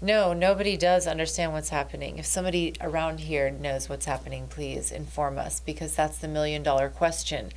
No, nobody does understand what's happening. If somebody around here knows what's happening, please inform us, because that's the $1 million question.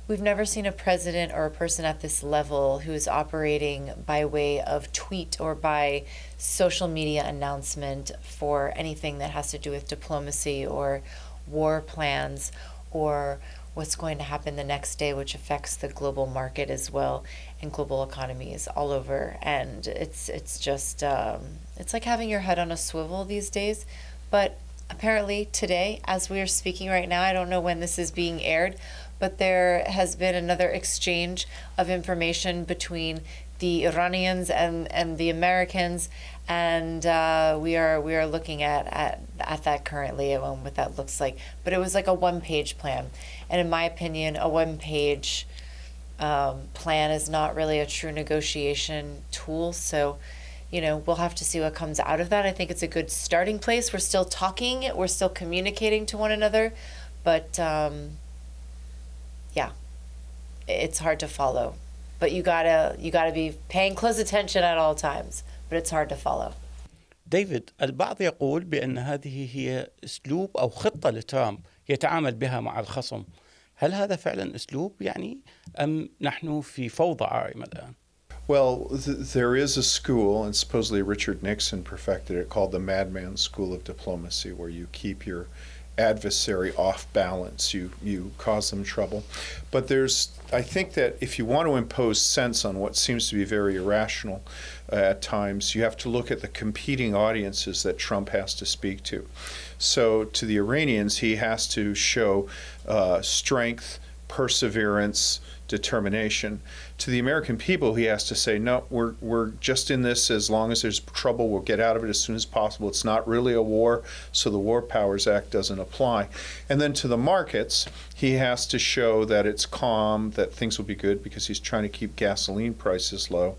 We've never seen a president or a person at this level who is operating by way of tweet or by social media announcement for anything that has to do with diplomacy or war plans or what's going to happen the next day, which affects the global market as well and global economies all over. And it's just it's like having your head on a swivel these days. But apparently today, as we are speaking right now, I don't know when this is being aired, but there has been another exchange of information between the Iranians and the Americans, and we are looking at that currently and what that looks like. But it was like a one-page plan, and in my opinion, a one-page plan is not really a true negotiation tool. So, we'll have to see what comes out of that. I think it's a good starting place. We're still talking, we're still communicating to one another, but yeah, it's hard to follow. But you gotta be paying close attention at all times. But it's hard to follow. ديفيد، البعض يقول بأن هذه هي أسلوب أو خطة لترامب يتعامل بها مع الخصم. هل هذا فعلا أسلوب أم نحن في فوضى عارمة الآن؟ Well, there is a school, and supposedly Richard Nixon perfected it, called the Madman School of Diplomacy, where you keep your adversary off balance, you cause them trouble. But I think that if you want to impose sense on what seems to be very irrational at times, you have to look at the competing audiences that Trump has to speak to. So to the Iranians, he has to show strength, perseverance, determination. To the American people, he has to say, no, we're just in this as long as there's trouble, we'll get out of it as soon as possible. It's not really a war, so the War Powers Act doesn't apply. And then to the markets, he has to show that it's calm, that things will be good, because he's trying to keep gasoline prices low.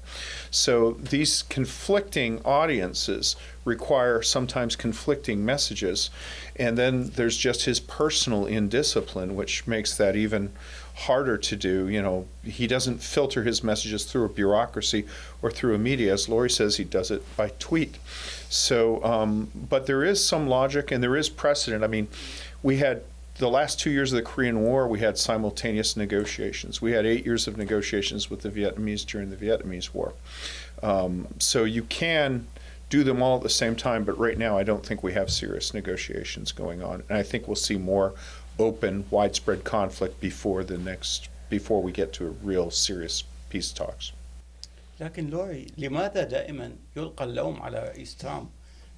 So these conflicting audiences require sometimes conflicting messages. And then there's just his personal indiscipline, which makes that even harder to do. He doesn't filter his messages through a bureaucracy or through a media. As Lori says, he does it by tweet. So, but there is some logic and there is precedent. I mean, we had the last 2 years of the Korean War, we had simultaneous negotiations. We had 8 years of negotiations with the Vietnamese during the Vietnamese War. So you can do them all at the same time, but right now I don't think we have serious negotiations going on. And I think we'll see more open, widespread conflict before we get to a real serious peace talks. لكن لوري، لماذا دائما يلقى اللوم على رئيس ترامب؟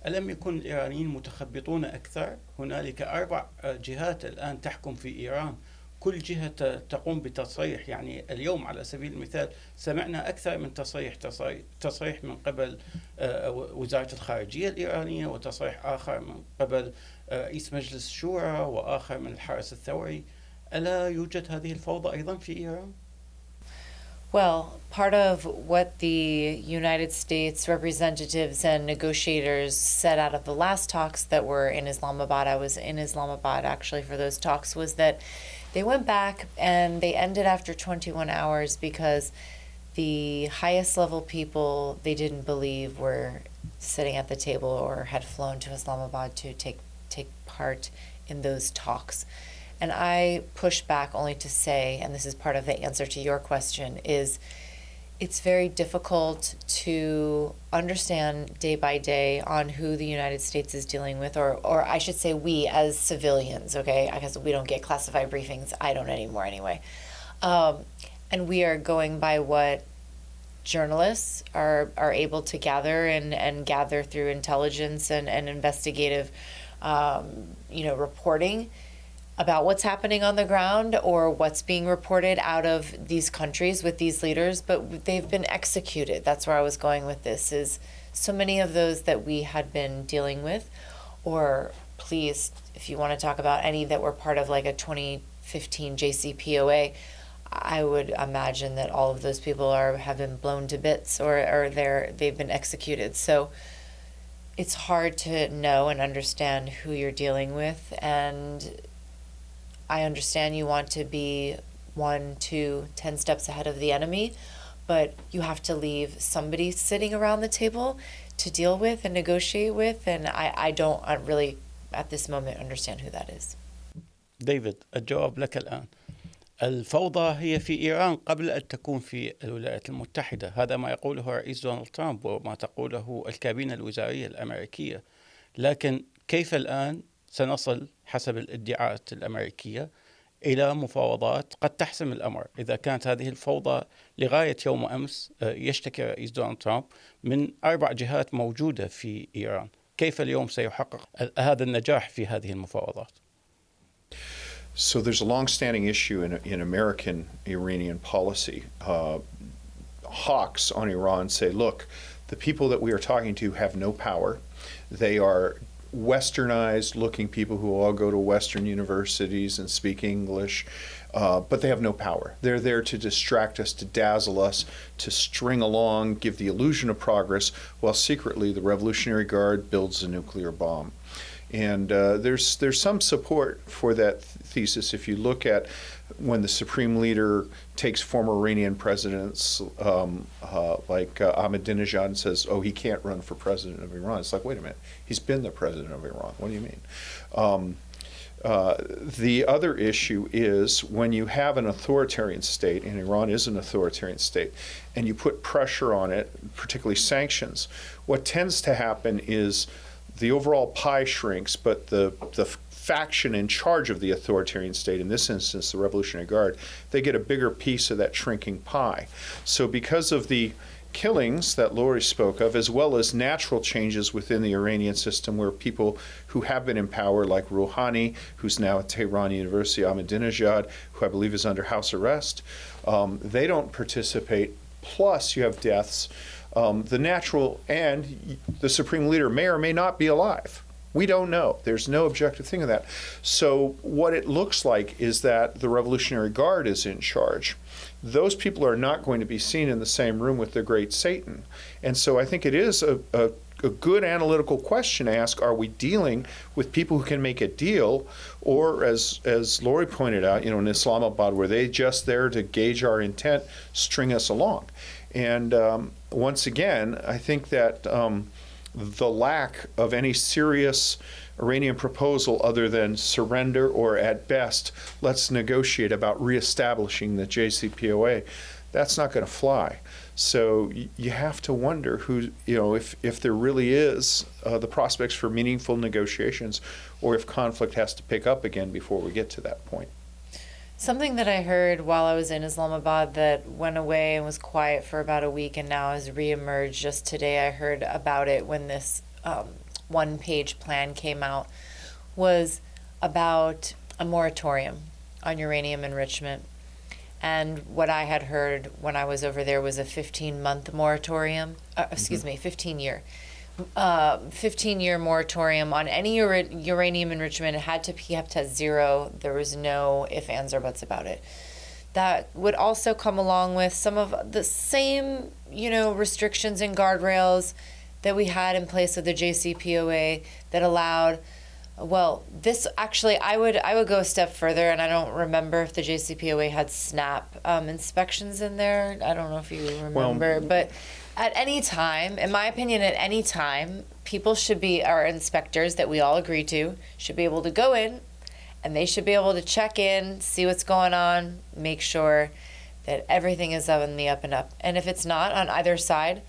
ألم يكن الإيرانيين متخبطون أكثر؟ هنالك 4 جهات الآن تحكم في إيران، كل جهة تقوم بتصريح. اليوم على سبيل المثال سمعنا أكثر من تصريح من قبل وزارة الخارجية الإيرانية، وتصريح آخر من قبل رئيس مجلس الشورى، وآخر من الحرس الثوري. ألا يوجد هذه الفوضى أيضا في إيران؟ Well, part of what the United States representatives and negotiators said out of the last talks that were in Islamabad, I was in Islamabad actually for those talks, was that they went back and they ended after 21 hours because the highest level people they didn't believe were sitting at the table or had flown to Islamabad to take part in those talks. And I push back only to say, and this is part of the answer to your question, is it's very difficult to understand day by day on who the United States is dealing with, or I should say we as civilians, okay? Because we don't get classified briefings. I don't anymore anyway. And we are going by what journalists are able to gather and gather through intelligence and investigative, reporting about what's happening on the ground or what's being reported out of these countries with these leaders, but they've been executed. That's where I was going with this, is so many of those that we had been dealing with, or please, if you want to talk about any that were part of like a 2015 JCPOA, I would imagine that all of those people have been blown to bits or they've been executed. So it's hard to know and understand who you're dealing with, and I understand you want to be 1, 2, 10 steps ahead of the enemy, but you have to leave somebody sitting around the table to deal with and negotiate with, and I don't really at this moment understand who that is. ديفيد، الجواب لك الآن. الفوضى هي في إيران قبل أن تكون في الولايات المتحدة. هذا ما يقوله رئيس دونالد ترامب وما تقوله الكابينة الوزارية الأمريكية. لكن كيف الآن سنصل حسب الادعاءات الأمريكية إلى مفاوضات قد تحسم الأمر؟ إذا كانت هذه الفوضى لغاية يوم أمس يشتكي رئيس دونالد ترامب من 4 جهات موجودة في إيران، كيف اليوم سيحقق هذا النجاح في هذه المفاوضات؟ So there's a long-standing issue in American Iranian policy. Hawks on Iran say, look, the people that we are talking to have no power. They are westernized looking people who all go to Western universities and speak English, but they have no power. They're there to distract us, to dazzle us, to string along, give the illusion of progress, while secretly the Revolutionary Guard builds a nuclear bomb. And there's some support for that thesis if you look at when the supreme leader takes former Iranian presidents like Ahmadinejad and says, oh, he can't run for president of Iran. It's like, wait a minute, he's been the president of Iran. What do you mean? The other issue is when you have an authoritarian state, and Iran is an authoritarian state, and you put pressure on it, particularly sanctions, what tends to happen is the overall pie shrinks, but the faction in charge of the authoritarian state, in this instance the Revolutionary Guard, they get a bigger piece of that shrinking pie. So because of the killings that Lori spoke of, as well as natural changes within the Iranian system where people who have been in power, like Rouhani, who's now at Tehran University, Ahmadinejad, who I believe is under house arrest, they don't participate. Plus you have deaths. The natural and the supreme leader may or may not be alive. We don't know. There's no objective thing of that. So what it looks like is that the Revolutionary Guard is in charge. Those people are not going to be seen in the same room with the great Satan. And so I think it is a good analytical question to ask, are we dealing with people who can make a deal, or as Lori pointed out, in Islamabad, were they just there to gauge our intent, string us along? And once again, I think that the lack of any serious Iranian proposal other than surrender or at best, let's negotiate about reestablishing the JCPOA, that's not going to fly. So you have to wonder who, if there really is the prospects for meaningful negotiations, or if conflict has to pick up again before we get to that point. Something that I heard while I was in Islamabad that went away and was quiet for about a week and now has reemerged just today, I heard about it when this one-page plan came out, was about a moratorium on uranium enrichment. And what I had heard when I was over there was a 15-month moratorium, 15-year. 15-year moratorium on any uranium enrichment. It had to be kept at 0. There was no ifs, ands, or buts about it. That would also come along with some of the same, restrictions and guardrails that we had in place with the JCPOA that allowed, this actually, I would go a step further, and I don't remember if the JCPOA had SNAP inspections in there. I don't know if you remember, but at any time, in my opinion, at any time, people our inspectors that we all agree to, should be able to go in, and they should be able to check in, see what's going on, make sure that everything is on the up and up. And if it's not on either side,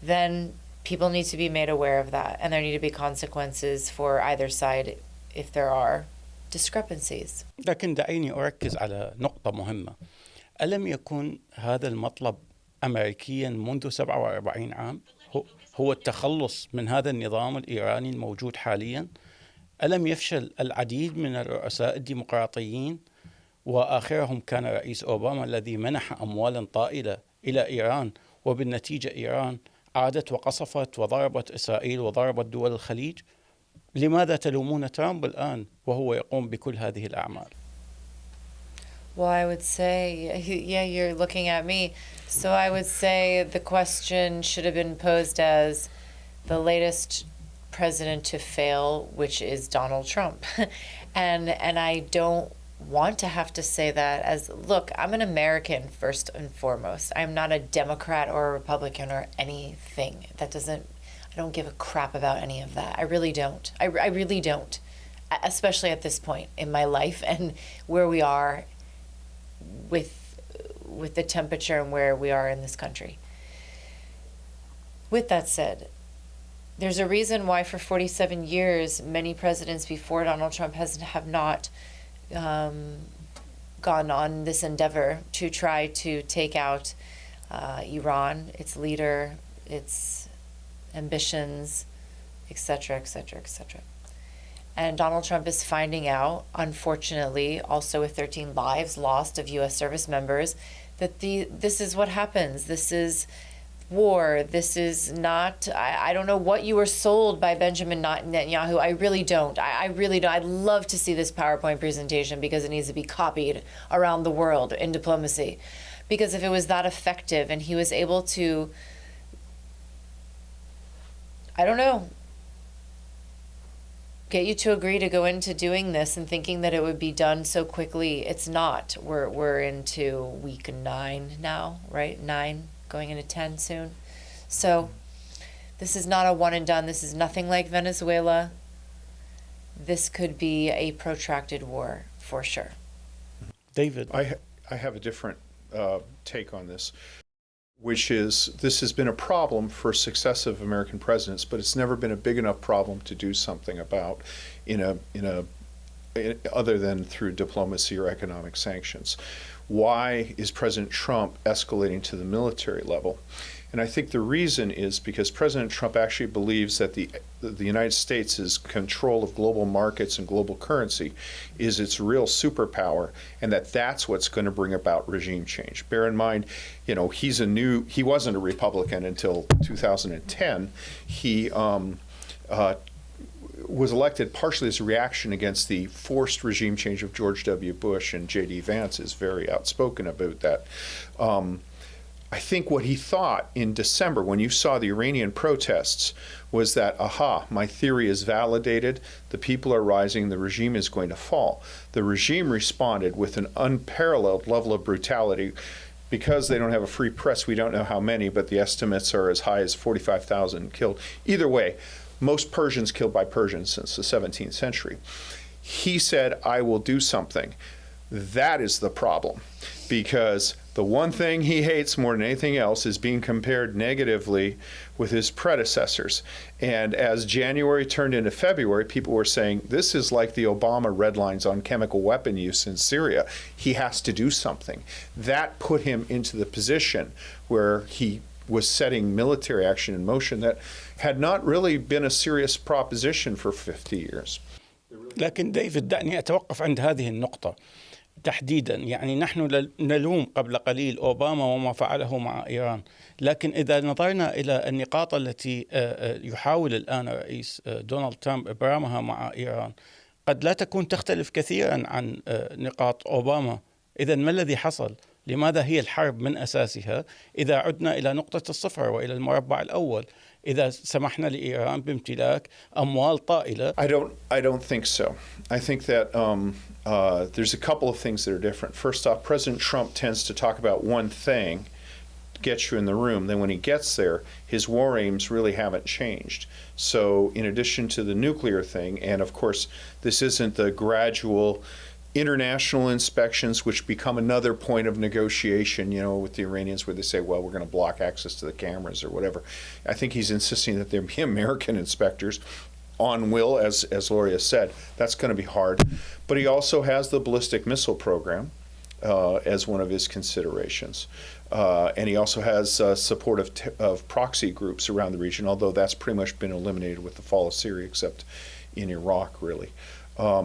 then people need to be made aware of that, and there need to be consequences for either side if there are discrepancies. لكن دعيني أركز على نقطة مهمة. ألم يكن هذا المطلب أمريكيا منذ 47 عام؟ هو التخلص من هذا النظام الإيراني الموجود حاليا؟ ألم يفشل العديد من الرؤساء الديمقراطيين، وآخرهم كان رئيس أوباما الذي منح أموالا طائلة إلى إيران، وبالنتيجة إيران عادت وقصفت وضربت إسرائيل وضربت دول الخليج؟ لماذا تلومون ترامب الآن وهو يقوم بكل هذه الأعمال؟ Well, I would say, yeah, you're looking at me. So I would say the question should have been posed as the latest president to fail, which is Donald Trump. and I don't want to have to say that as, look, I'm an American first and foremost. I'm not a Democrat or a Republican or anything. I don't give a crap about any of that. I really don't. I really don't, especially at this point in my life and where we are with the temperature and where we are in this country. With that said, there's a reason why for 47 years many presidents before Donald Trump have not gone on this endeavor to try to take out Iran, its leader, its ambitions, etc., etc., etc. And Donald Trump is finding out, unfortunately, also with 13 lives lost of U.S. service members, that this is what happens. This is war. This is not, I don't know what you were sold by Benjamin Netanyahu. I really don't. I really don't. I'd love to see this PowerPoint presentation because it needs to be copied around the world in diplomacy. Because if it was that effective and he was able to, I don't know, get you to agree to go into doing this and thinking that it would be done so quickly, it's not. We're into week 9 now, right? 9, going into 10 soon. So this is not a one and done. This is nothing like Venezuela. This could be a protracted war for sure. David. I have a different take on this, which is this has been a problem for successive American presidents, but it's never been a big enough problem to do something about other than through diplomacy or economic sanctions. Why is President Trump escalating to the military level? And I think the reason is because President Trump actually believes that the United States' control of global markets and global currency is its real superpower, and that's what's going to bring about regime change. Bear in mind, he wasn't a Republican until 2010. He was elected partially as a reaction against the forced regime change of George W. Bush, and J.D. Vance is very outspoken about that. I think what he thought in December when you saw the Iranian protests was that, aha, my theory is validated, the people are rising, the regime is going to fall. The regime responded with an unparalleled level of brutality. Because they don't have a free press, we don't know how many, but the estimates are as high as 45,000 killed. Either way, most Persians killed by Persians since the 17th century. He said, I will do something. That is the problem, because the one thing he hates more than anything else is being compared negatively with his predecessors. And as January turned into February, people were saying, this is like the Obama red lines on chemical weapon use in Syria. He has to do something. That put him into the position where he was setting military action in motion that had not really been a serious proposition for 50 years. لكن ديفيد دعني أتوقف عند هذه النقطة تحديدا. يعني نحن نلوم قبل قليل أوباما وما فعله مع إيران، لكن إذا نظرنا إلى النقاط التي يحاول الآن الرئيس دونالد ترامب إبرامها مع إيران قد لا تكون تختلف كثيرا عن نقاط أوباما. إذا ما الذي حصل؟ لماذا هي الحرب من أساسها إذا عدنا إلى نقطة الصفر وإلى المربع الأول؟ إذا سمحنا لإيران بامتلاك أموال طائلة. I don't think so. I think that there's a couple of things that are different. First off, President Trump tends to talk about one thing, get you in the room. Then when he gets there, his war aims really haven't changed. So in addition to the nuclear thing, and of course, this isn't the gradual international inspections, which become another point of negotiation, with the Iranians, where they say, well, we're going to block access to the cameras or whatever. I think he's insisting that there be American inspectors on will, as Loria said. That's going to be hard. But he also has the ballistic missile program as one of his considerations. And he also has support of proxy groups around the region, although that's pretty much been eliminated with the fall of Syria, except in Iraq, really.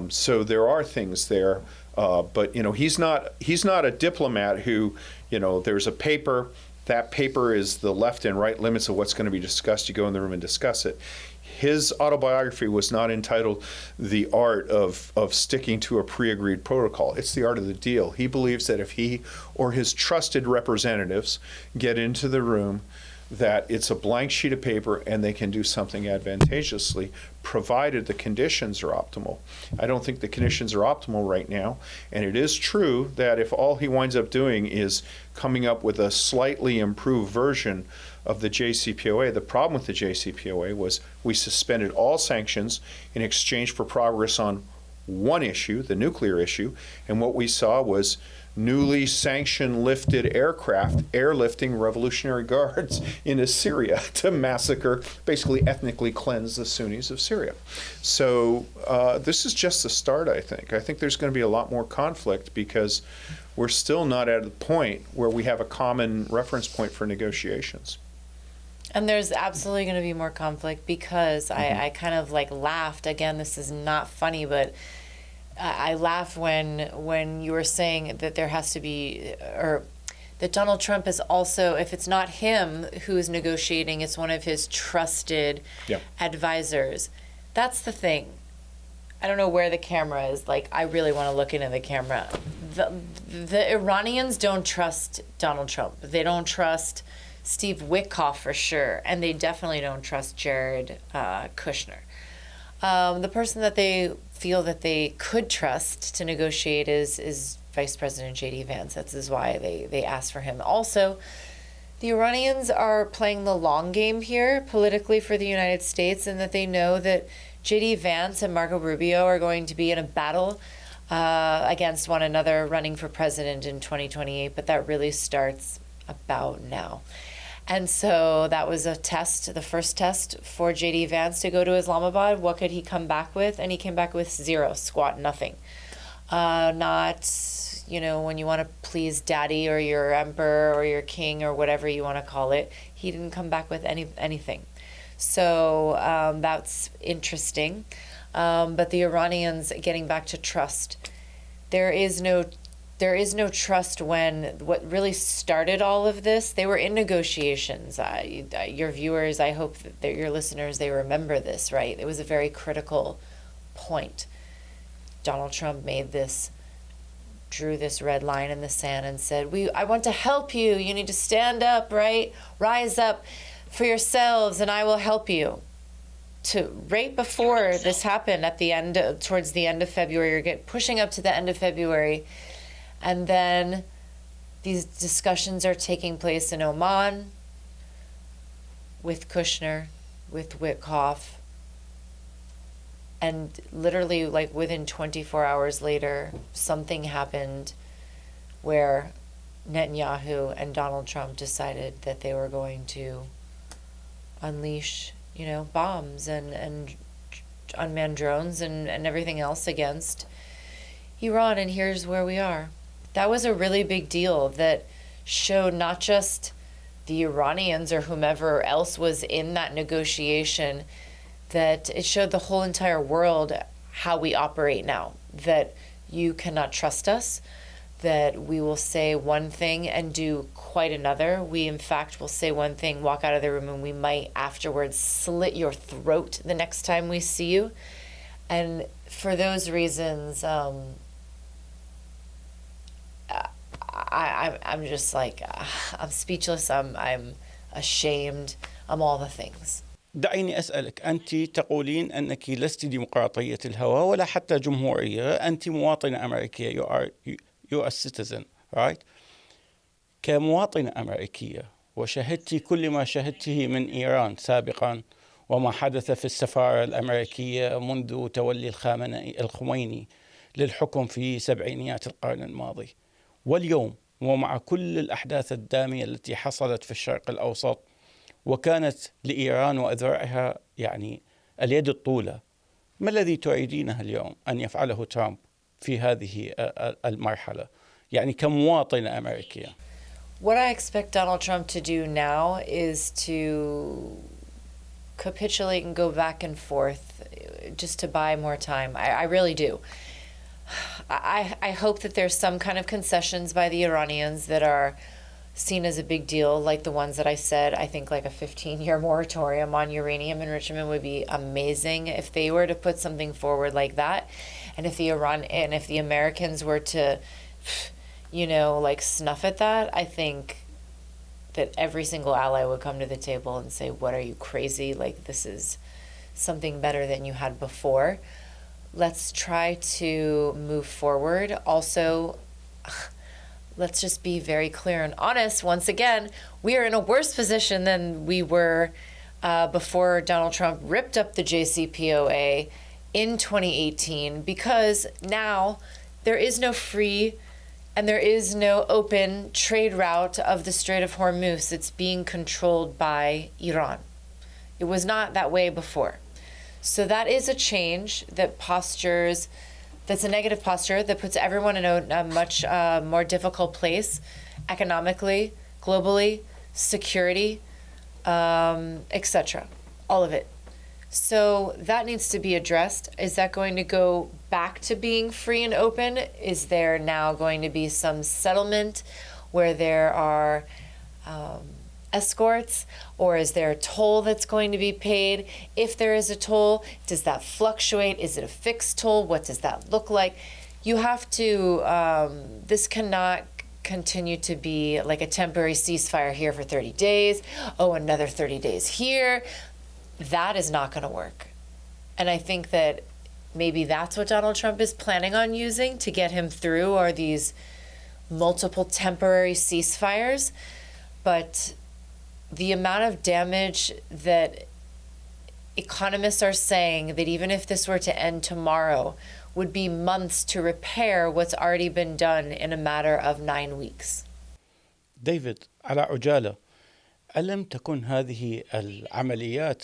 So there are things there, but he's not a diplomat who, there's a paper. That paper is the left and right limits of what's going to be discussed. You go in the room and discuss it. His autobiography was not entitled The Art of Sticking to a Pre-Agreed Protocol. It's the art of the deal. He believes that if he or his trusted representatives get into the room, that it's a blank sheet of paper and they can do something advantageously, provided the conditions are optimal. I don't think the conditions are optimal right now, and it is true that if all he winds up doing is coming up with a slightly improved version of the JCPOA. The problem with the JCPOA was we suspended all sanctions in exchange for progress on one issue, the nuclear issue, and what we saw was newly sanction lifted aircraft airlifting Revolutionary Guards into Syria to massacre, basically ethnically cleanse the Sunnis of Syria. So this is just the start, I think. I think there's going to be a lot more conflict because we're still not at a point where we have a common reference point for negotiations. And there's absolutely going to be more conflict because I kind of like laughed. Again, this is not funny, but I laughed when you were saying that there has to be, or that Donald Trump is also, if it's not him who is negotiating, it's one of his trusted advisors. That's the thing. I don't know where the camera is. Like, I really want to look into the camera. The Iranians don't trust Donald Trump. They don't trust Steve Witkoff for sure, and they definitely don't trust Jared Kushner. The person that they feel that they could trust to negotiate is Vice President J.D. Vance. That is why they asked for him. Also, the Iranians are playing the long game here politically for the United States, and that they know that J.D. Vance and Marco Rubio are going to be in a battle against one another running for president in 2028, but that really starts about now. And so that was a test, the first test for J.D. Vance to go to Islamabad. What could he come back with? And he came back with zero, squat, nothing. Not, when you want to please daddy or your emperor or your king or whatever you want to call it, he didn't come back with anything. So that's interesting. But the Iranians, getting back to trust, there is no trust when what really started all of this, they were in negotiations. Your viewers, I hope that your listeners, they remember this, right? It was a very critical point. Donald Trump drew this red line in the sand and said, I want to help you. You need to stand up, right? Rise up for yourselves and I will help you. Right before this happened towards the end of February, or pushing up to the end of February, and then these discussions are taking place in Oman with Kushner, with Witkoff, and literally like within 24 hours later, something happened where Netanyahu and Donald Trump decided that they were going to unleash, bombs and unmanned drones and everything else against Iran, and here's where we are. That was a really big deal that showed not just the Iranians or whomever else was in that negotiation, that it showed the whole entire world how we operate now, that you cannot trust us, that we will say one thing and do quite another. We, in fact, will say one thing, walk out of the room, and we might afterwards slit your throat the next time we see you. And for those reasons, I'm just like, I'm speechless, I'm ashamed, I'm all the things. دعيني أسألك، أنت تقولين أنك لست ديمقراطية الهوى ولا حتى جمهورية، أنت مواطنة أمريكية. you are a citizen, right? كمواطنة أمريكية وشهدتي كل ما شهدته من إيران سابقا وما حدث في السفارة الأمريكية منذ تولي الخميني للحكم في سبعينيات القرن الماضي، واليوم ومع كل الأحداث الدامية التي حصلت في الشرق الأوسط، وكانت لإيران وأذرعها اليد الطولة، ما الذي تريدينه اليوم أن يفعله ترامب في هذه المرحلة كمواطنة أمريكية؟ What I expect Donald Trump to do now is to capitulate and go back and forth just to buy more time. I really do. I hope that there's some kind of concessions by the Iranians that are seen as a big deal, like the ones that I said. I think like a 15-year moratorium on uranium enrichment would be amazing if they were to put something forward like that. And if the Americans were to, snuff at that, I think that every single ally would come to the table and say, what, are you crazy? Like, this is something better than you had before. Let's try to move forward. Also, let's just be very clear and honest. Once again, we are in a worse position than we were before Donald Trump ripped up the JCPOA in 2018, because now there is no free and there is no open trade route of the Strait of Hormuz. It's being controlled by Iran. It was not that way before. So that is a change that's a negative posture that puts everyone in a much more difficult place economically, globally, security, etc. All of it. So that needs to be addressed. Is that going to go back to being free and open? Is there now going to be some settlement where there are escorts, or is there a toll that's going to be paid? If there is a toll, does that fluctuate? Is it a fixed toll? What does that look like? You have to, this cannot continue to be like a temporary ceasefire here for 30 days. Oh, another 30 days here. That is not going to work. And I think that maybe that's what Donald Trump is planning on using to get him through, are these multiple temporary ceasefires. But the amount of damage that economists are saying that even if this were to end tomorrow, would be months to repair what's already been done in a matter of 9 weeks. ديفيد، على عجالة، ألم تكن هذه العمليات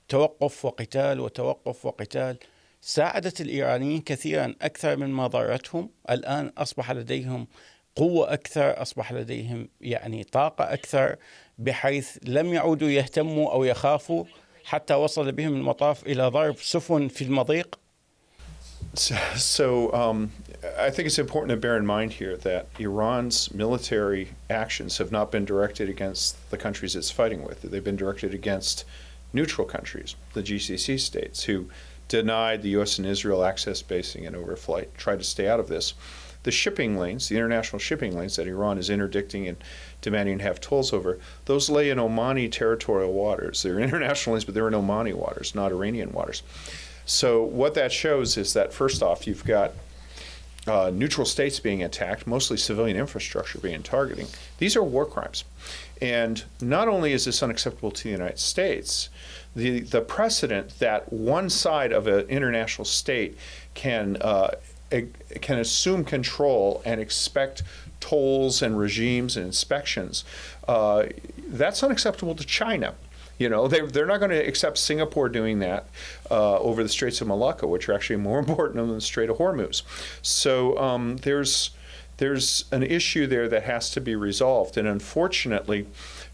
توقف وقتال وتوقف وقتال ساعدت الإيرانيين كثيرا أكثر مما ضرتهم؟ الآن أصبح لديهم قوة أكثر، أصبح لديهم طاقة أكثر، بحيث لم يعودوا يهتموا أو يخافوا حتى وصل بهم المطاف إلى ضرب سفن في المضيق. So I think it's important to bear in mind here that Iran's military actions have not been directed against the countries it's fighting with. They've been directed against neutral countries, the GCC states, who denied the U.S. and Israel access, basing, and overflight, tried to stay out of this. The shipping lanes, the international shipping lanes that Iran is interdicting and demanding to have tolls over, those lay in Omani territorial waters. They're international lanes, but they're in Omani waters, not Iranian waters. So what that shows is that, first off, you've got neutral states being attacked, mostly civilian infrastructure being targeting. These are war crimes. And not only is this unacceptable to the United States, the precedent that one side of an international state can assume control and expect tolls and regimes and inspections, that's unacceptable to China. You know, they're not going to accept Singapore doing that over the Straits of Malacca, which are actually more important than the Strait of Hormuz. So there's an issue there that has to be resolved, and unfortunately,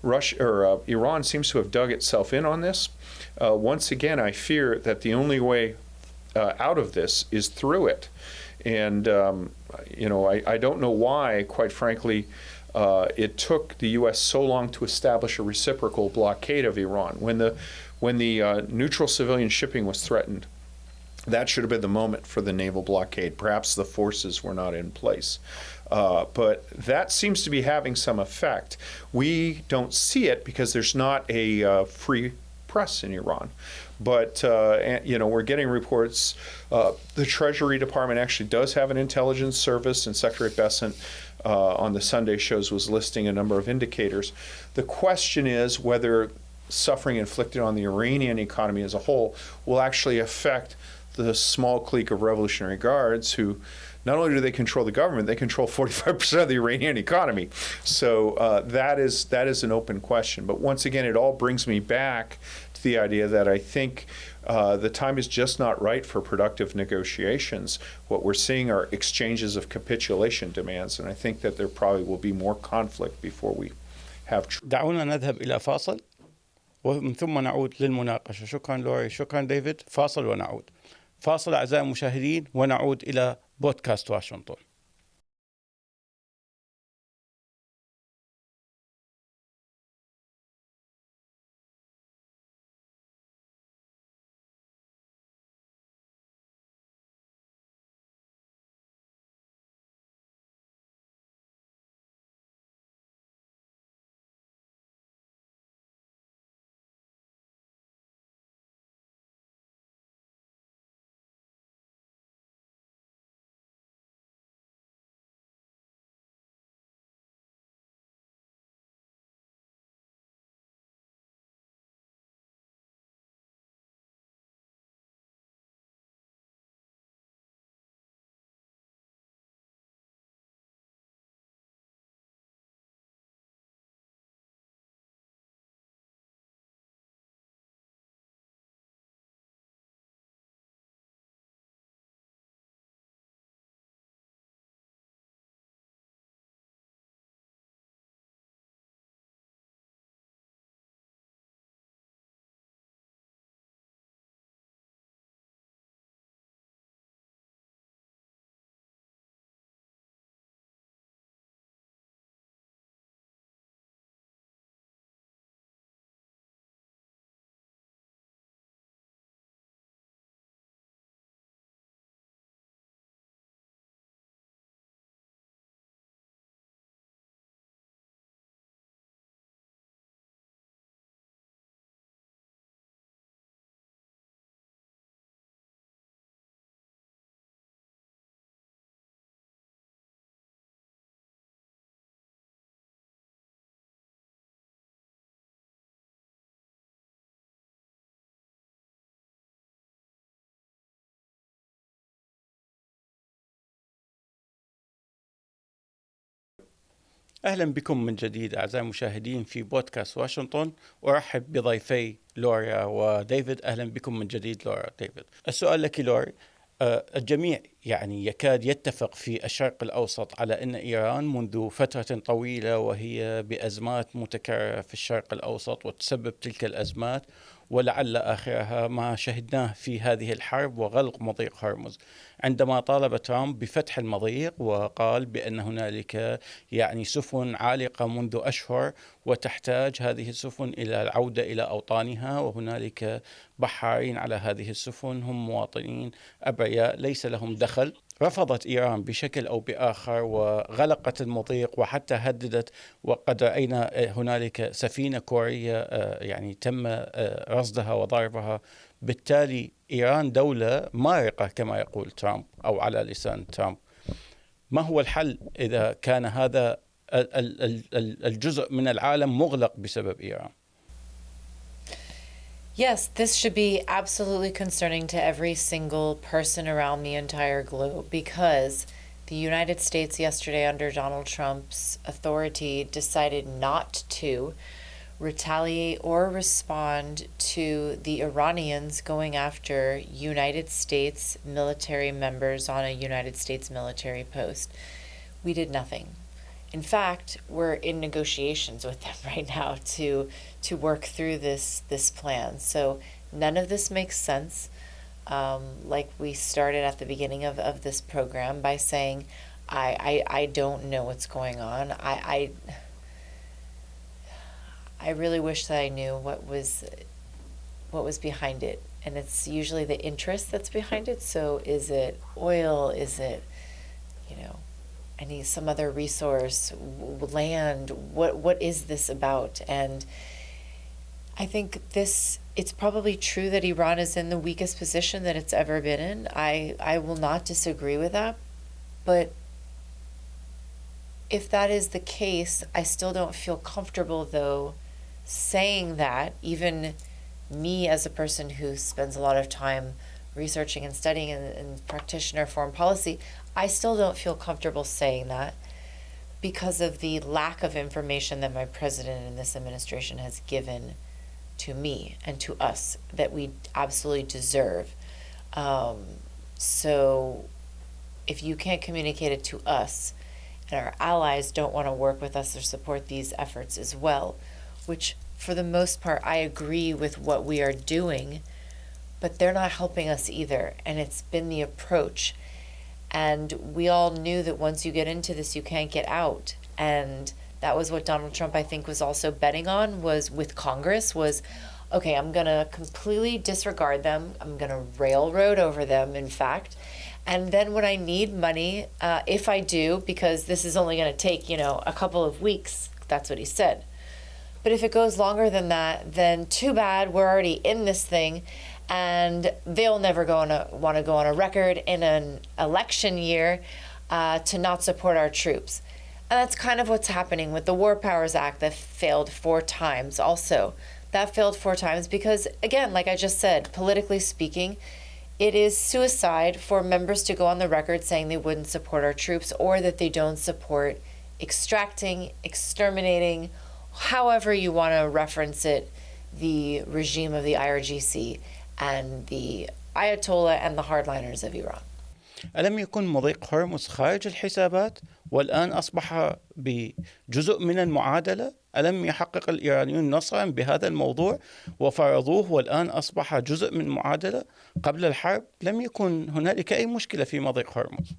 Iran seems to have dug itself in on this. Once again, I fear that the only way out of this is through it, and I don't know why, quite frankly. It took the U.S. so long to establish a reciprocal blockade of Iran. When the neutral civilian shipping was threatened, that should have been the moment for the naval blockade. Perhaps the forces were not in place. But that seems to be having some effect. We don't see it because there's not a free press in Iran. But, we're getting reports. The Treasury Department actually does have an intelligence service, and Secretary Bessent on the Sunday shows was listing a number of indicators. The question is whether suffering inflicted on the Iranian economy as a whole will actually affect the small clique of Revolutionary Guards who not only do they control the government, they control 45% of the Iranian economy. So that is an open question. But once again, it all brings me back to the idea that I think the time is just not right for productive negotiations. What we're seeing are exchanges of capitulation demands, and I think that there probably will be more conflict before we have. دعونا نذهب إلى فاصل ومن ثم نعود للمناقشة. شكرا لوري، شكرا ديفيد. فاصل ونعود. فاصل أعزائي المشاهدين ونعود إلى بودكاست واشنطن. أهلا بكم من جديد أعزائي المشاهدين في بودكاست واشنطن. أرحب بضيفي لوريا وديفيد. أهلا بكم من جديد لوريا وديفيد. السؤال لك لوري، الجميع يعني يكاد يتفق في الشرق الأوسط على أن إيران منذ فترة طويلة وهي بأزمات متكررة في الشرق الأوسط وتسبب تلك الأزمات، ولعل آخرها ما شهدناه في هذه الحرب وغلق مضيق هرمز، عندما طالب ترامب بفتح المضيق وقال بأن هنالك يعني سفن عالقة منذ أشهر وتحتاج هذه السفن إلى العودة إلى أوطانها، وهنالك بحارين على هذه السفن هم مواطنين أبرياء ليس لهم دخل. رفضت إيران بشكل أو بآخر وغلقت المضيق وحتى هددت، وقد رأينا هنالك سفينة كورية يعني تم رصدها وضربها. بالتالي إيران دولة مارقة كما يقول ترامب أو على لسان ترامب. ما هو الحل إذا كان هذا الجزء من العالم مغلق بسبب إيران؟ Yes, this should be absolutely concerning to every single person around the entire globe, because the United States yesterday, under Donald Trump's authority, decided not to retaliate or respond to the Iranians going after United States military members on a United States military post. We did nothing. In fact, we're in negotiations with them right now to work through this plan. So none of this makes sense. Like we started at the beginning of this program by saying, I don't know what's going on. I really wish that I knew what was behind it. And it's usually the interest that's behind it. So is it oil? Is it, some other resource, land? What is this about? And I think it's probably true that Iran is in the weakest position that it's ever been in. I will not disagree with that. But if that is the case, I still don't feel comfortable, though, saying that. Even me, as a person who spends a lot of time researching and studying in practitioner foreign policy, I still don't feel comfortable saying that because of the lack of information that my president and this administration has given to me and to us that we absolutely deserve. So if you can't communicate it to us, and our allies don't want to work with us or support these efforts as well, which for the most part I agree with what we are doing, but they're not helping us either. And it's been the approach. And we all knew that once you get into this, you can't get out. And that was what Donald Trump, I think, was also betting on, was with Congress, was, okay, I'm going to completely disregard them. I'm going to railroad over them, in fact. And then when I need money, if I do, because this is only going to take, a couple of weeks, that's what he said. But if it goes longer than that, then too bad, we're already in this thing. And they'll never want to go on a record in an election year to not support our troops. And that's kind of what's happening with the War Powers Act that failed 4 times also. That failed 4 times because, again, like I just said, politically speaking, it is suicide for members to go on the record saying they wouldn't support our troops or that they don't support extracting, exterminating, however you want to reference it, the regime of the IRGC and the Ayatollah and the hardliners of Iran. ألم يكن مضيق هرمز خارج الحسابات والآن أصبح بجزء من المعادلة؟ ألم يحقق الإيرانيون نصرا بهذا الموضوع وفرضوه والآن أصبح جزء من المعادلة؟ قبل الحرب لم يكن هنالك أي مشكلة في مضيق هرمز.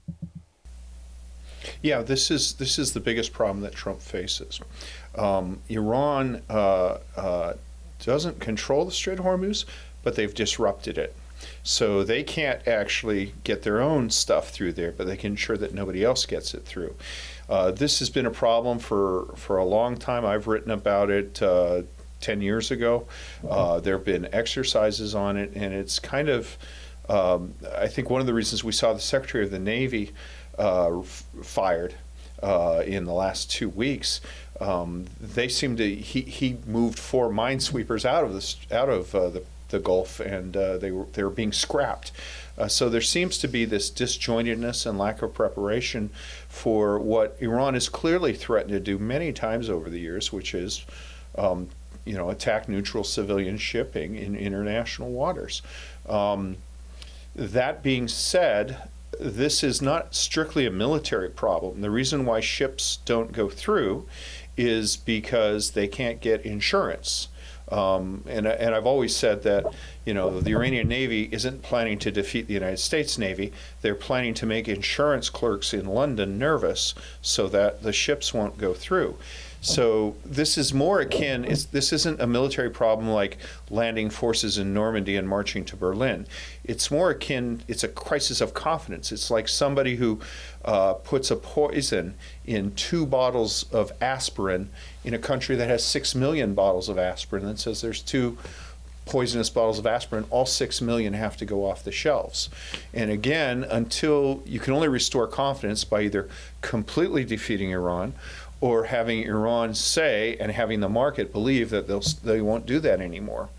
Yeah, this is the biggest problem that Trump faces. Iran doesn't control the Strait of Hormuz, but they've disrupted it. So they can't actually get their own stuff through there, but they can ensure that nobody else gets it through. This has been a problem for a long time. I've written about it 10 years ago. There have been exercises on it, and it's kind of, I think one of the reasons we saw the Secretary of the Navy fired in the last 2 weeks. They seem to he moved 4 minesweepers out of the the Gulf, and they were being scrapped. So there seems to be this disjointedness and lack of preparation for what Iran has clearly threatened to do many times over the years, which is, attack neutral civilian shipping in international waters. That being said, this is not strictly a military problem. The reason why ships don't go through is because they can't get insurance. And I've always said that, the Iranian Navy isn't planning to defeat the United States Navy. They're planning to make insurance clerks in London nervous so that the ships won't go through. So this is more akin, this isn't a military problem like landing forces in Normandy and marching to Berlin. It's more akin, it's a crisis of confidence. It's like somebody who puts a poison in 2 bottles of aspirin in a country that has 6 million bottles of aspirin and says there's 2 poisonous bottles of aspirin, all 6 million have to go off the shelves. And again, until you can only restore confidence by either completely defeating Iran or having Iran say and having the market believe that they won't do that anymore.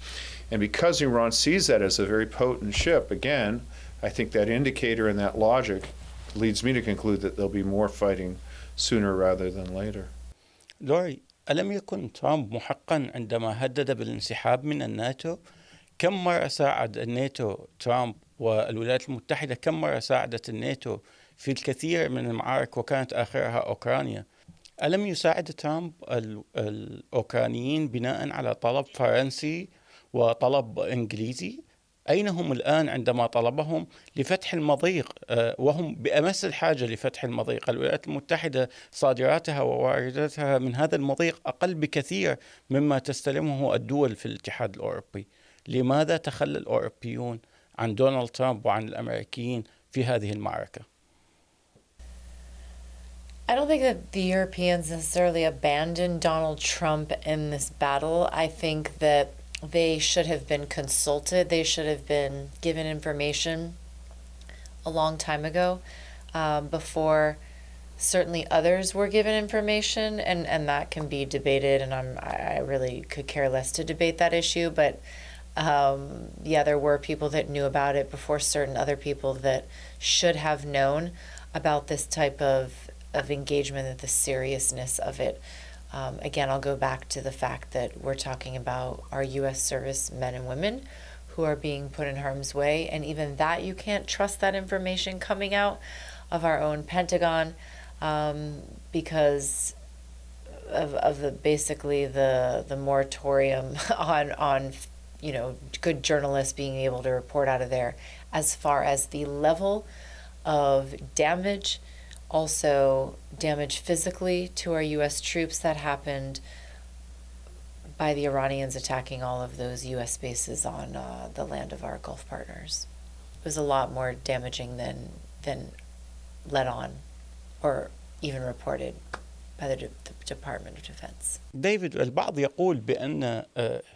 And because Iran sees that as a very potent ship, again, I think that indicator and that logic leads me to conclude that there'll be more fighting sooner rather than later. لوري، ألم يكن ترامب محقا عندما هدد بالانسحاب من الناتو؟ كم مرة ساعد الناتو ترامب والولايات المتحدة؟ كم مرة ساعدت الناتو في الكثير من المعارك وكانت آخرها أوكرانيا؟ ألم يساعد ترامب الأوكرانيين بناء على طلب فرنسي وطلب إنجليزي؟ أين هم الآن عندما طلبهم لفتح المضيق وهم بأمس الحاجة لفتح المضيق؟ الولايات المتحدة صادراتها ووارداتها من هذا المضيق أقل بكثير مما تستلمه الدول في الاتحاد الأوروبي. لماذا تخلى الأوروبيون عن دونالد ترامب وعن الأمريكيين في هذه المعركة؟ I don't think that the Europeans necessarily abandoned Donald Trump in this battle. I think that they should have been consulted. They should have been given information a long time ago, before certainly others were given information, and that can be debated, and I really could care less to debate that issue, but there were people that knew about it before certain other people that should have known about this type of engagement and the seriousness of it. Again, I'll go back to the fact that we're talking about our U.S. service men and women who are being put in harm's way, and even that you can't trust that information coming out of our own Pentagon, because of the moratorium on good journalists being able to report out of there. As far as the level of damage, also damage physically to our U.S. troops that happened by the Iranians attacking all of those U.S. bases on the land of our Gulf partners. It was a lot more damaging than let on or even reported by the Department of Defense. ديفيد، البعض يقول بأن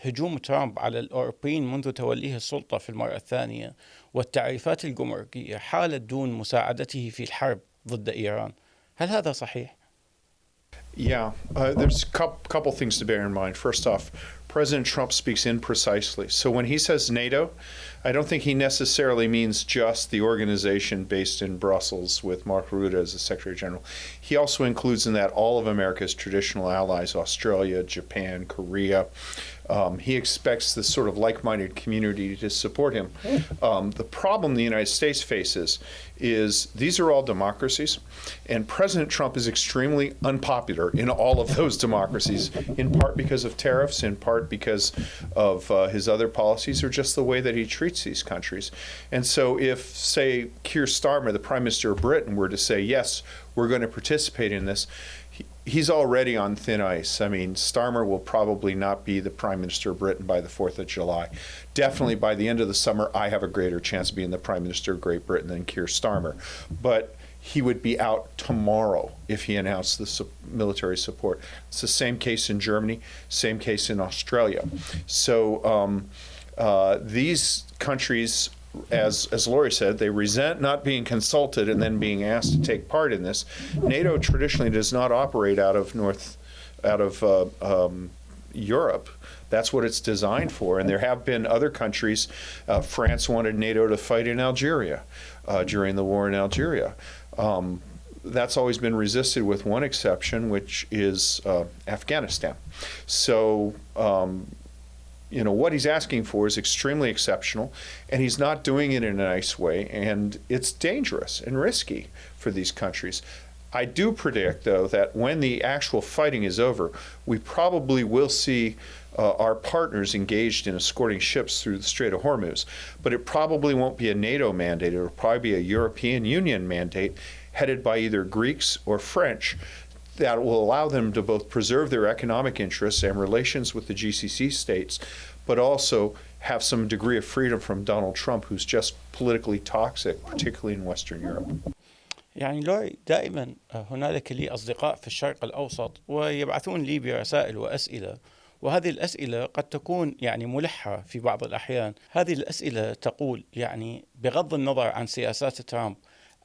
هجوم ترامب على الأوروبيين منذ توليه السلطة في المرة الثانية والتعريفات الجمركية حالت دون مساعدته في الحرب ضد إيران. هل هذا صحيح؟ Yeah, there's a couple things to bear in mind. First off, President Trump speaks imprecisely. So when he says NATO, I don't think he necessarily means just the organization based in Brussels with Mark Rutte as the Secretary General. He also includes in that all of America's traditional allies, Australia, Japan, Korea. He expects this sort of like-minded community to support him. The problem the United States faces is these are all democracies, and President Trump is extremely unpopular in all of those democracies, in part because of tariffs, in part because of his other policies, or just the way that he treats these countries. And so if, say, Keir Starmer, the Prime Minister of Britain, were to say, yes, we're going to participate in this, he's already on thin ice. I mean, Starmer will probably not be the Prime Minister of Britain by the 4th of July. Definitely by the end of the summer, I have a greater chance of being the Prime Minister of Great Britain than Keir Starmer. But he would be out tomorrow if he announced the military support. It's the same case in Germany, same case in Australia. So these countries, as Lori said, they resent not being consulted and then being asked to take part in this. NATO traditionally does not operate out of Europe. That's what it's designed for. And there have been other countries. France wanted NATO to fight in Algeria during the war in Algeria. That's always been resisted with one exception, which is Afghanistan. So, what he's asking for is extremely exceptional, and he's not doing it in a nice way, and it's dangerous and risky for these countries. I do predict, though, that when the actual fighting is over, we probably will see our partners engaged in escorting ships through the Strait of Hormuz. But it probably won't be a NATO mandate. It will probably be a European Union mandate headed by either Greeks or French that will allow them to both preserve their economic interests and relations with the GCC states, but also have some degree of freedom from Donald Trump, who's just politically toxic, particularly in Western Europe. يعني لوري دائما هنالك لي أصدقاء في الشرق الأوسط ويبعثون لي برسائل وأسئلة، وهذه الأسئلة قد تكون يعني ملحة في بعض الأحيان. هذه الأسئلة تقول يعني بغض النظر عن سياسات ترامب،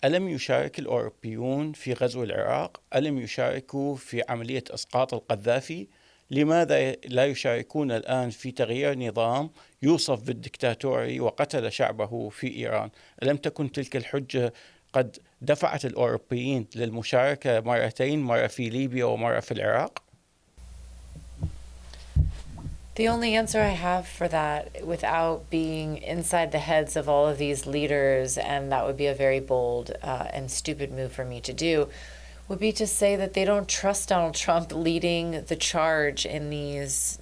ألم يشارك الأوروبيون في غزو العراق؟ ألم يشاركوا في عملية إسقاط القذافي؟ لماذا لا يشاركون الآن في تغيير نظام يوصف بالدكتاتوري وقتل شعبه في إيران؟ ألم تكن تلك الحجة قد دفعت الأوروبيين للمشاركة مرتين، مرة في ليبيا ومرة في العراق؟ The only answer I have for that, without being inside the heads of all of these leaders, and that would be a very bold and stupid move for me to do, would be to say that they don't trust Donald Trump leading the charge in these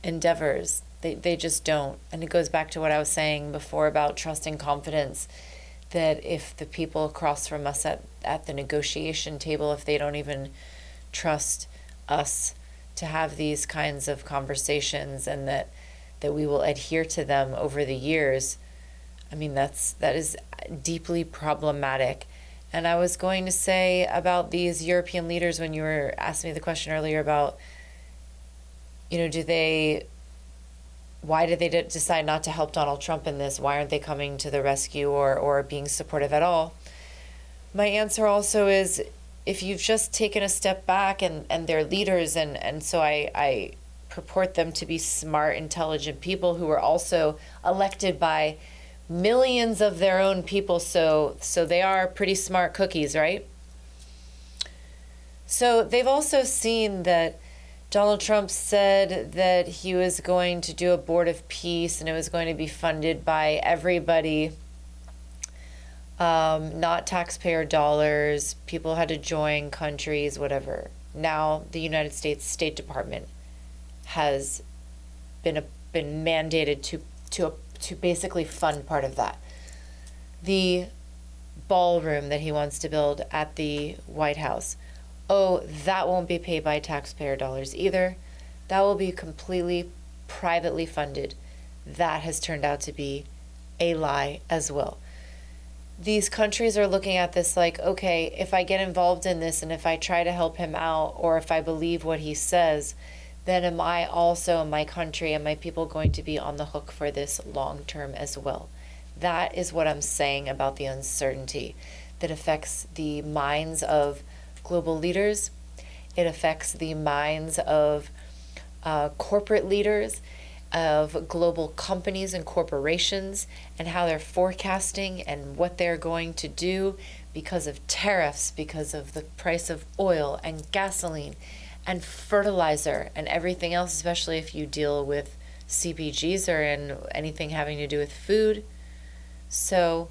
endeavors. They just don't. And it goes back to what I was saying before about trust and confidence, that if the people across from us at the negotiation table, if they don't even trust us to have these kinds of conversations, and that we will adhere to them over the years, I mean, that is deeply problematic. And I was going to say about these European leaders, when you were asking me the question earlier about, why did they decide not to help Donald Trump in this? Why aren't they coming to the rescue or being supportive at all? My answer also is, if you've just taken a step back and they're leaders, and so I purport them to be smart, intelligent people who are also elected by millions of their own people, so they are pretty smart cookies, right? So they've also seen that Donald Trump said that he was going to do a board of peace and it was going to be funded by everybody, not taxpayer dollars. People had to join, countries, whatever. Now the United States State Department has been mandated to basically fund part of that. The ballroom that he wants to build at the White House, that won't be paid by taxpayer dollars either. That will be completely privately funded. That has turned out to be a lie as well. These countries are looking at this like, okay, if I get involved in this and if I try to help him out, or if I believe what he says, then am I also, my country and my people, going to be on the hook for this long term as well? That is what I'm saying about the uncertainty that affects the minds of global leaders. It affects the minds of corporate leaders, of global companies and corporations, and how they're forecasting and what they're going to do because of tariffs, because of the price of oil and gasoline and fertilizer and everything else, especially if you deal with CPGs or in anything having to do with food. So,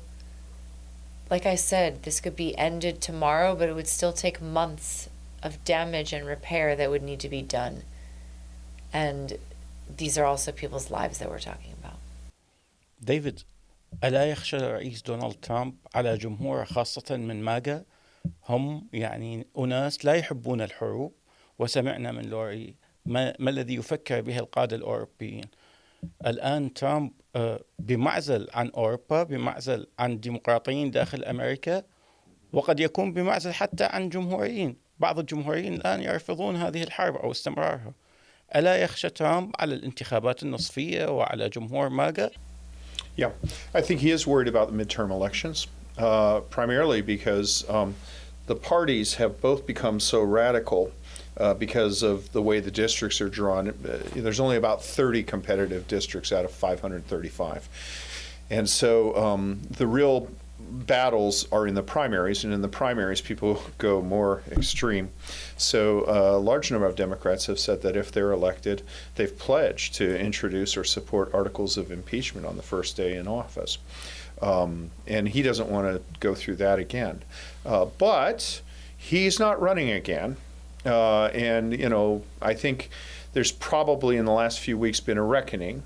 like I said, this could be ended tomorrow, but it would still take months of damage and repair that would need to be done. And these are also people's lives that we're talking about. ديفيد، ألا يخشى الرئيس دونالد ترامب على جمهوره خاصة من ماجا؟ هم يعني أناس لا يحبون الحروب، وسمعنا من لوري ما الذي يفكر به القادة الأوروبيين. الآن ترامب بمعزل عن أوروبا، بمعزل عن الديمقراطيين داخل أمريكا، وقد يكون بمعزل حتى عن جمهوريين. بعض الجمهوريين الآن يرفضون هذه الحرب أو استمرارها. ألا يخشى ترامب على الانتخابات النصفية وعلى جمهور ماجا؟ Yeah, I think he is worried about the midterm elections, primarily because the parties have both become so radical because of the way the districts are drawn. There's only about 30 competitive districts out of 535. And so the real battles are in the primaries, and in the primaries people go more extreme. So a large number of Democrats have said that if they're elected, they've pledged to introduce or support articles of impeachment on the first day in office. And he doesn't want to go through that again. But he's not running again. And, you know, I think there's probably in the last few weeks been a reckoning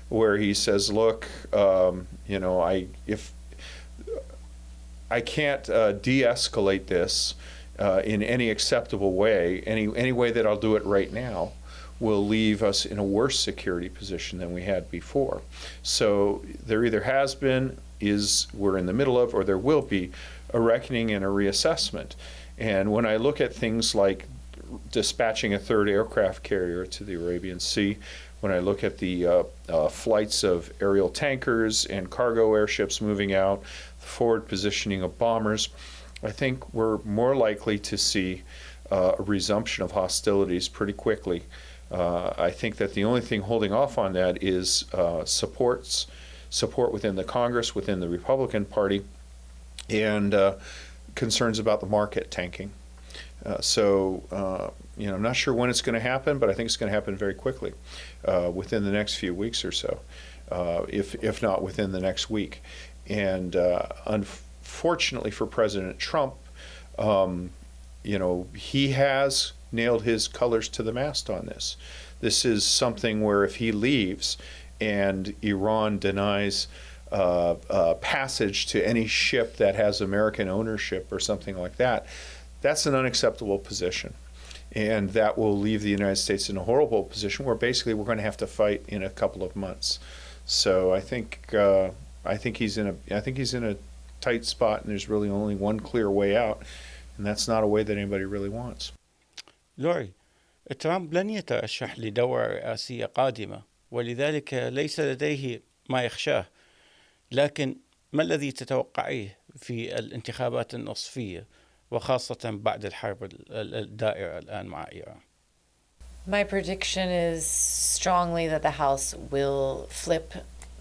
where he says, look, you know, if I can't de-escalate this in any acceptable way, any way that I'll do it right now will leave us in a worse security position than we had before. So there either has been, we're in the middle of, or there will be a reckoning and a reassessment. And when I look at things like dispatching a third aircraft carrier to the Arabian Sea, when I look at the flights of aerial tankers and cargo airships moving out, the forward positioning of bombers, I think we're more likely to see a resumption of hostilities pretty quickly. I think that the only thing holding off on that is support within the Congress, within the Republican Party, and concerns about the market tanking. You know, I'm not sure when it's going to happen, but I think it's going to happen very quickly, within the next few weeks or so, if not within the next week. And unfortunately for President Trump, you know, he has nailed his colors to the mast on this. This is something where if he leaves and Iran denies passage to any ship that has American ownership or something like that, that's an unacceptable position. And that will leave the United States in a horrible position where basically we're going to have to fight in a couple of months. So I think he's in a tight spot, and there's really only one clear way out, and that's not a way that anybody really wants. لوري، ترامب لن يترشح لدورة رئاسية قادمة، ولذلك ليس لديه ما يخشاه. لكن ما الذي تتوقعيه في الانتخابات النصفية، وخاصة بعد الحرب الدائرة الآن مع إيران؟ My prediction is strongly that the House will flip,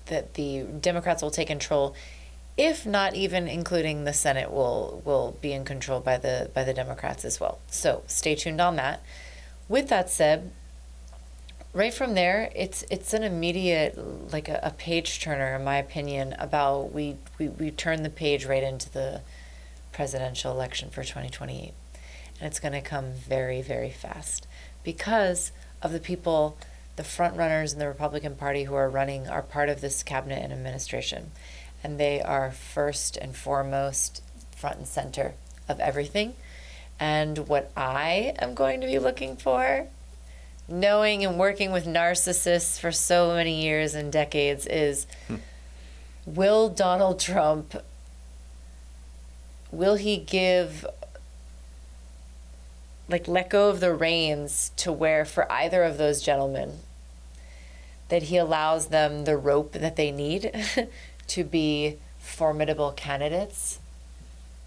that the Democrats will take control, if not even including the Senate will be in control by the Democrats as well. So stay tuned on that. With that said, right from there, it's an immediate, like a page turner, in my opinion, about we turn the page right into the presidential election for 2028. And it's going to come very, very fast because of the people, the front runners in the Republican Party who are part of this cabinet and administration. And they are first and foremost front and center of everything. And what I am going to be looking for, knowing and working with narcissists for so many years and decades, is will Donald Trump, will he give, let go of the reins to where for either of those gentlemen, that he allows them the rope that they need to be formidable candidates,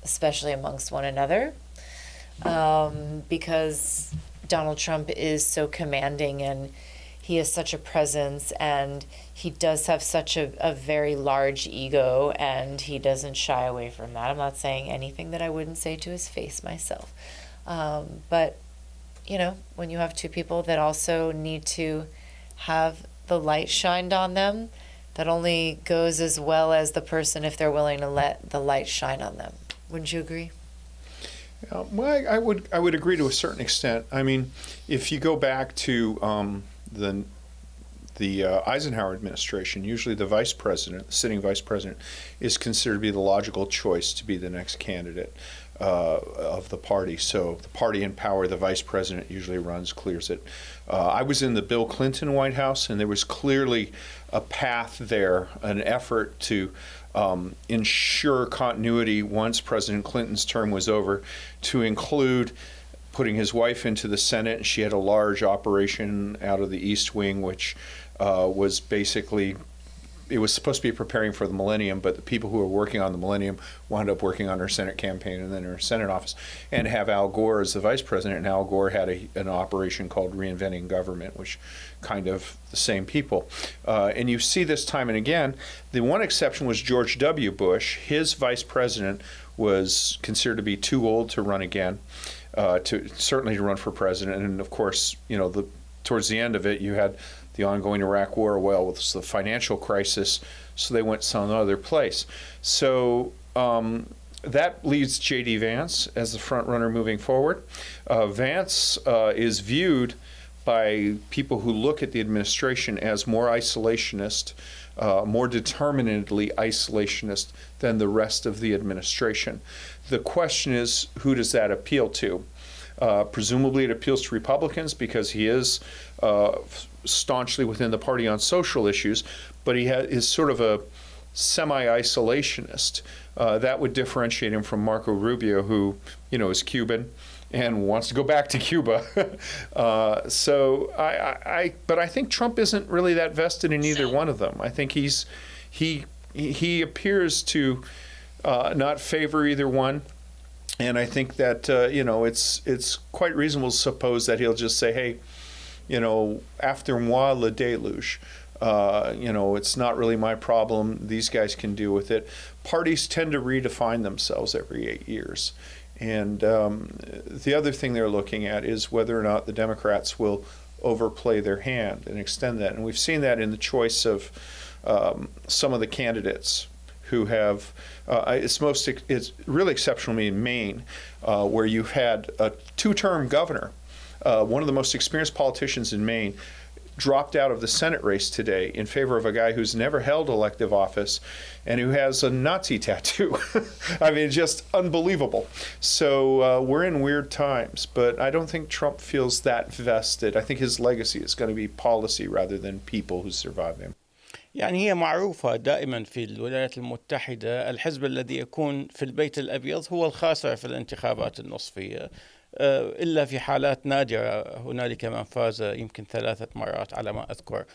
especially amongst one another, because Donald Trump is so commanding and he has such a presence and he does have such a very large ego and he doesn't shy away from that. I'm not saying anything that I wouldn't say to his face myself. But, you know, when you have two people that also need to have the light shined on them, that only goes as well as the person if they're willing to let the light shine on them. Wouldn't you agree? Well, I would agree to a certain extent. I mean, if you go back to the Eisenhower administration, usually the vice president, the sitting vice president, is considered to be the logical choice to be the next candidate of the party. So the party in power, the vice president usually clears it. I was in the Bill Clinton White House, and there was clearly a path there, an effort to ensure continuity once President Clinton's term was over, to include putting his wife into the Senate. And she had a large operation out of the East Wing, which was basically it was supposed to be preparing for the millennium, but the people who were working on the millennium wound up working on her Senate campaign and then her Senate office, and have Al Gore as the vice president. And Al Gore had an operation called Reinventing Government, which kind of the same people. And you see this time and again. The one exception was George W. Bush. His vice president was considered to be too old to run again, certainly to run for president. And of course, towards the end of it, you had the ongoing Iraq War. Well, it was the financial crisis, so they went some other place. So that leaves J.D. Vance as the front runner moving forward. Vance is viewed by people who look at the administration as more isolationist, more determinedly isolationist than the rest of the administration. The question is, who does that appeal to? Presumably it appeals to Republicans because he is staunchly within the party on social issues, but he is sort of a semi-isolationist. That would differentiate him from Marco Rubio, who is Cuban and wants to go back to Cuba. But I think Trump isn't really that vested in either one of them. I think he appears to not favor either one. And I think that it's quite reasonable to suppose that he'll just say, hey, after moi le déluge. It's not really my problem. These guys can deal with it. Parties tend to redefine themselves every 8 years. And the other thing they're looking at is whether or not the Democrats will overplay their hand and extend that. And we've seen that in the choice of some of the candidates who have, it's really exceptional in Maine, where you had a two-term governor, one of the most experienced politicians in Maine, dropped out of the Senate race today in favor of a guy who's never held elective office and who has a Nazi tattoo. I mean, just unbelievable. So we're in weird times, but I don't think Trump feels that vested. I think his legacy is going to be policy rather than people who survive him. يعني هي معروفة دائما في الولايات المتحدة، الحزب الذي يكون في البيت الأبيض هو الخاسر في الانتخابات النصفية، إلا في حالات نادرة. هنالك من فاز يمكن 3 مرات على ما أذكر،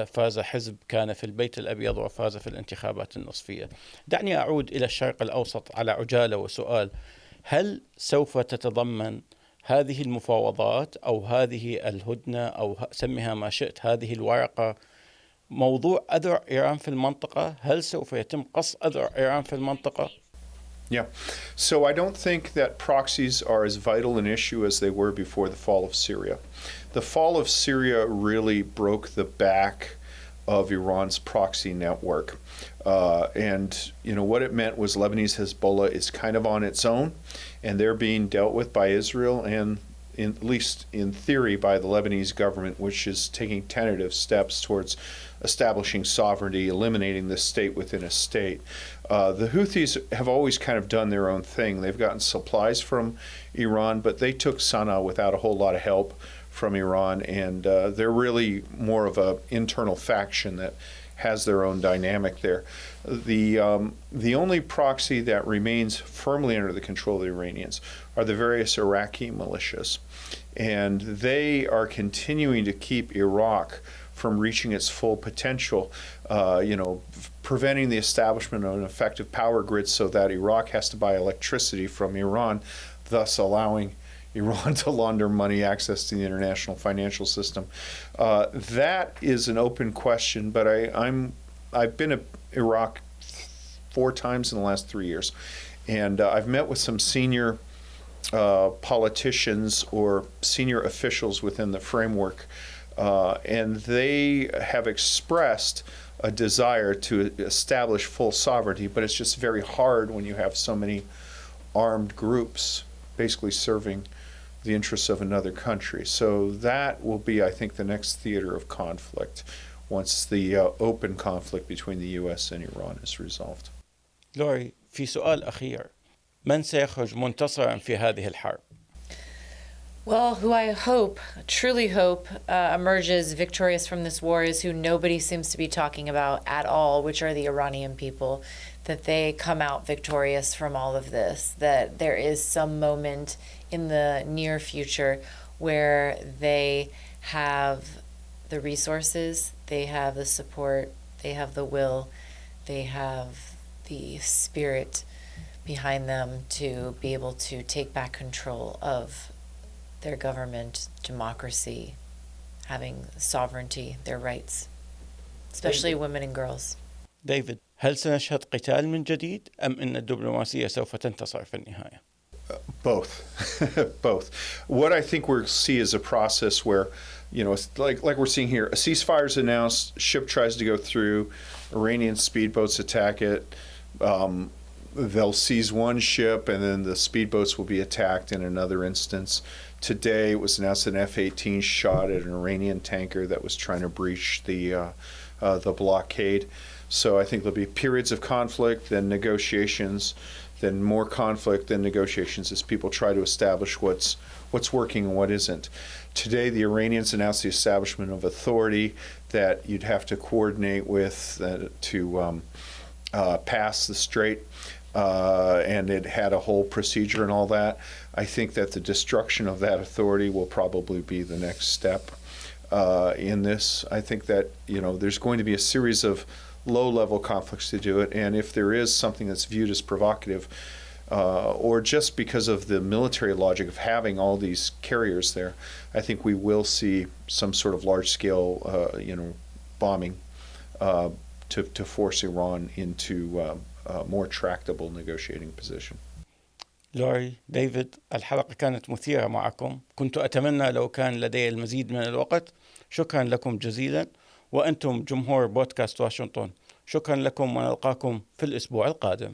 فاز حزب كان في البيت الأبيض وفاز في الانتخابات النصفية. دعني أعود إلى الشرق الأوسط على عجالة وسؤال: هل سوف تتضمن هذه المفاوضات أو هذه الهدنة أو سمها ما شئت، هذه الورقة، موضوع أذرع إيران في المنطقة؟ هل سوف يتم قص أذرع إيران في المنطقة؟ Yeah. So I don't think that proxies are as vital an issue as they were before the fall of Syria. The fall of Syria really broke the back of Iran's proxy network. And what it meant was Lebanese Hezbollah is kind of on its own, and they're being dealt with by Israel and, at least in theory, by the Lebanese government, which is taking tentative steps towards establishing sovereignty, eliminating the state within a state. The Houthis have always kind of done their own thing. They've gotten supplies from Iran, but they took Sana'a without a whole lot of help from Iran, and they're really more of an internal faction that has their own dynamic there. The only proxy that remains firmly under the control of the Iranians are the various Iraqi militias, and they are continuing to keep Iraq from reaching its full potential, preventing the establishment of an effective power grid so that Iraq has to buy electricity from Iran, thus allowing Iran to launder money, access to the international financial system. That is an open question, but I've been to Iraq 4 times in the last 3 years, and I've met with some senior politicians or senior officials within the framework, and they have expressed a desire to establish full sovereignty, but it's just very hard when you have so many armed groups basically serving the interests of another country. So that will be, I think, the next theater of conflict once the open conflict between the U.S. and Iran is resolved. لوري، في سؤال أخير: من سيخرج منتصرا في هذه الحرب؟ Well, who I truly hope, emerges victorious from this war is who nobody seems to be talking about at all, which are the Iranian people, that they come out victorious from all of this, that there is some moment in the near future where they have the resources, they have the support, They have the will, they have the spirit behind them to be able to take back control of their government, democracy, having sovereignty, their rights, especially women and girls. ديفيد، هل سنشهد قتال من جديد أم أن الدبلوماسية سوف تنتصر في النهاية؟ Both. Both. What I think we'll see is a process where, it's like we're seeing here, a ceasefire is announced, ship tries to go through, Iranian speedboats attack it, they'll seize one ship and then the speedboats will be attacked in another instance. Today it was announced an F-18 shot at an Iranian tanker that was trying to breach the blockade. So I think there'll be periods of conflict, then negotiations, then more conflict, then negotiations as people try to establish what's working and what isn't. Today, the Iranians announced the establishment of authority that you'd have to coordinate with to pass the strait, and it had a whole procedure and all that. I think that the destruction of that authority will probably be the next step in this. I think that, there's going to be a series of low-level conflicts to do it, and if there is something that's viewed as provocative, or just because of the military logic of having all these carriers there, I think we will see some sort of large-scale, bombing to force Iran into a more tractable negotiating position. لوري، ديفيد، الحلقة كانت مثيرة معكم. كنت أتمنى لو كان لدي المزيد من الوقت. شكرا لكم جزيلا، وأنتم جمهور بودكاست واشنطن. شكرا لكم ونلقاكم في الأسبوع القادم.